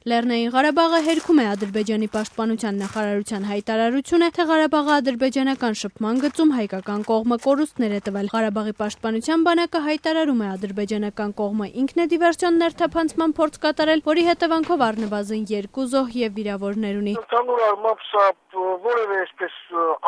Լեռնային Ղարաբաղը հերքում է Ադրբեջանի պաշտպանության նախարարության հայտարարությունը, թե Ղարաբաղը ադրբեջանական շփման գծում հայկական կողմը կորուստներ է տվել։ Ղարաբաղի պաշտպանության բանակը հայտարարում է ադրբեջանական կողմը ինքն է դիվերսիոն ներթափանցման փորձ կատարել, որի հետևանքով առնվազն 2 զոհ եւ վիրավորներ ունի։ Ընդհանուր առմամբ սա որևէ այսպես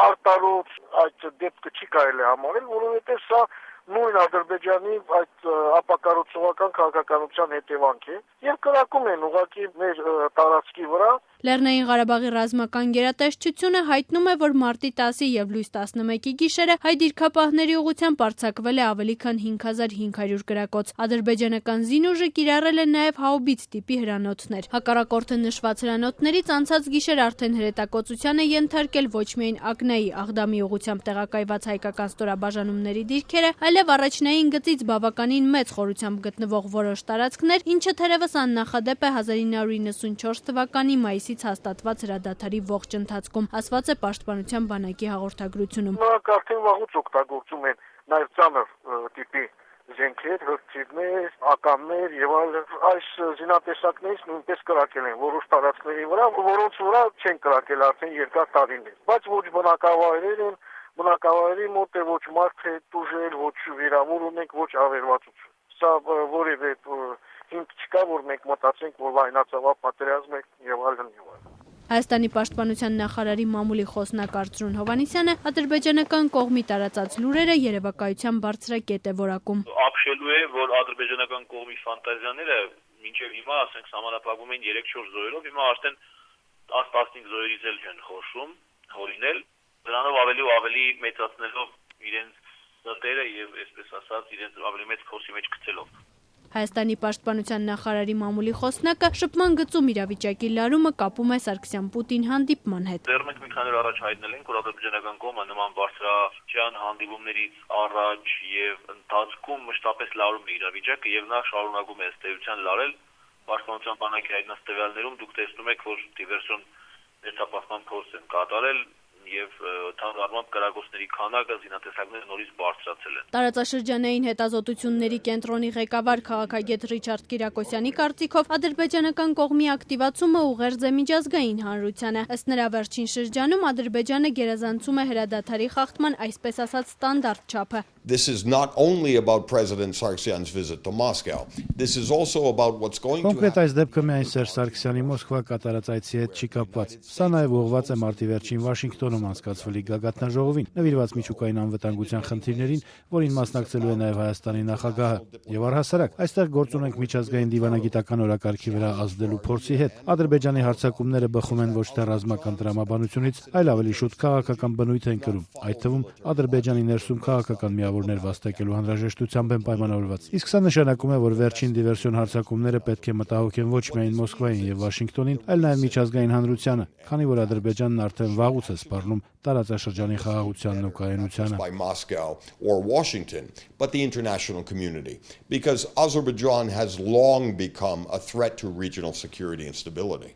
արտարոց այդ դեպքը չի կարելի համարել, որովհետեւ սա նույն Ադրբեջանի այդ ապակառուցողական քաղաքականության հետևանք է եւ կրակում են ուղղակի մեր տարածքի վրա։ Լեռնային Ղարաբաղի ռազմական գերատեսչությունը հայտնում է, որ մարտի 10-ի եւ լույս 11-ի գիշերը հայ դիրքապահների ուղղությամբ արձակվել է ավելի քան 5500 գրակոց։ Ադրբեջանական զինուժը կիրառել է նաեւ հաուբից տիպի հրանոթներ։ Հակառակորդը նշված հրանոթներից անցած գիշեր արդեն հրետակոծության է ենթարկել ոչ միայն Ակնայի Աղդամի ուղղությամբ տեղակայված հայկական ստորաբաժանումների դիրքերը, այլև առաջնային գծից բավականին մեծ խորությամբ գտնվող որոշ տարածքներ, ինչը թերևս աննախադեպ է 1994 թվականի մայիսից հաստատված հրադադարի ողջ ընթացքում, ասված է պաշտպանության բանակի հաղորդագրությունում։ Նրանք արդեն վաղուց օգտագործում են նաև ծանր տիպի զենքեր, հրթիռներ, ականներ եւ այլ այս զինատեսակներից նույնպես կրակել են որոշ տարածքների վրա, որոնց վրա չեն կրակել արդեն երկար տարիներ, բայց ոչ բնակավայրեր են, բնակավայրի մոտ է ոչ մարդ է տուժել, ոչ վիրավոր ունենք, ոչ ավերվածություն։ Սա որևէ հիմք չկա, որ մենք մտածենք, որ լայնածավալ պատերազմ է եւ այլն եւ այլն։ Հայաստանի պաշտպանության նախարարի մամուլի խոսնակ Արծրուն Հովհաննիսյանը ադրբեջանական կողմի տարածած լուրերը երևակայության բարձրակետ է որակում։ Ապշելու է, որ ադրբեջանական կողմի ֆանտազիաները մինչև հիմա, ասենք, համանապակվում են 3-4 զոհերով, հիմա արդեն 10-15 զոհերից էլ չեն խոսում, հորինել, դրանով ավելի ու ավելի մեծացնելով իրենց դատերը եւ, այսպես ասած, իրենց ավելի մեծ փոսի մեջ գցելով։ Հայաստանի պաշտպանության նախարարի մամուլի խոսնակը շփման գծում իրավիճակի լարումը կապում է Սարգսյան-Պուտին հանդիպման հետ։ Դեռ մենք մի քանի օր առաջ հայտնել ենք, որ ադրբեջանական կողմը նման բարձրաճան հանդիպումներից առաջ եւ ընթացքում մշտապես լարում է իրավիճակը եւ նա շարունակում է ըստ էության լարել։ Պաշտպանության բանակի հայտնած տվյալներում դուք տեսնում եք, որ դիվերսիոն ներթափանցման փորձ են կատարել եւ թանկարժան կրակոցների քանակը զինատեսակները նորից բարձրացել են։ Տարածաշրջանային հետազոտությունների կենտրոնի ղեկավար քաղաքագետ Ռիչարդ Կիրակոսյանի կարծիքով ադրբեջանական կողմի ակտիվացումը ուղերձ է միջազգային հանրությանը։ Ըստ նրա վերջին շրջանում Ադրբեջանը գերազանցում է հրադադարի խախտման այսպես ասած ստանդարտ չափը։ This is not only about President Sargsyan's visit to Moscow. This is also about what's going to happen. Կոնկրետ այս դեպքը միայն Սերժ Սարգսյանի Մոսկվա կատարած այցի հետ չի կապված։ Սա նաև ուղղված է մարտի վերջին Վաշինգտոնում անցկացվելի գագաթնաժողովին, նվիրված միջուկային անվտանգության խնդիրներին, որին մասնակցելու է նաև Հայաստանի նախագահը։ Եվ առհասարակ, այստեղ գործ ունենք միջազգային դիվանագիտական օրակարգի վրա ազդելու փորձի հետ։ Ադրբեջանի հարձակումները բխում են ոչ թե ռազմական տրամաբանությունից, այլ ավելի շուտ քաղաքական բնույթ են կրում, այդ թվում Ադրբեջանի ներսում քաղաքական միավորներ վաստակելու անհրաժեշտությամբ են պայմանավորված։ Իսկ սա նշանակում է, որ վերջին դիվերսիոն հարձակումները պետք է մտահոգեն ոչ միայն Մոսկվային եւ Վաշինգտոնին, այլ նաեւ միջազգային հանրությանը, քանի որ Ադրբեջանն արդեն վաղուց է սպառնում տարածաշրջանի խաղաղությանն ու կայունությանը։ By Moscow or Washington, but the international community, because Azerbaijan has long become a threat to regional security and stability.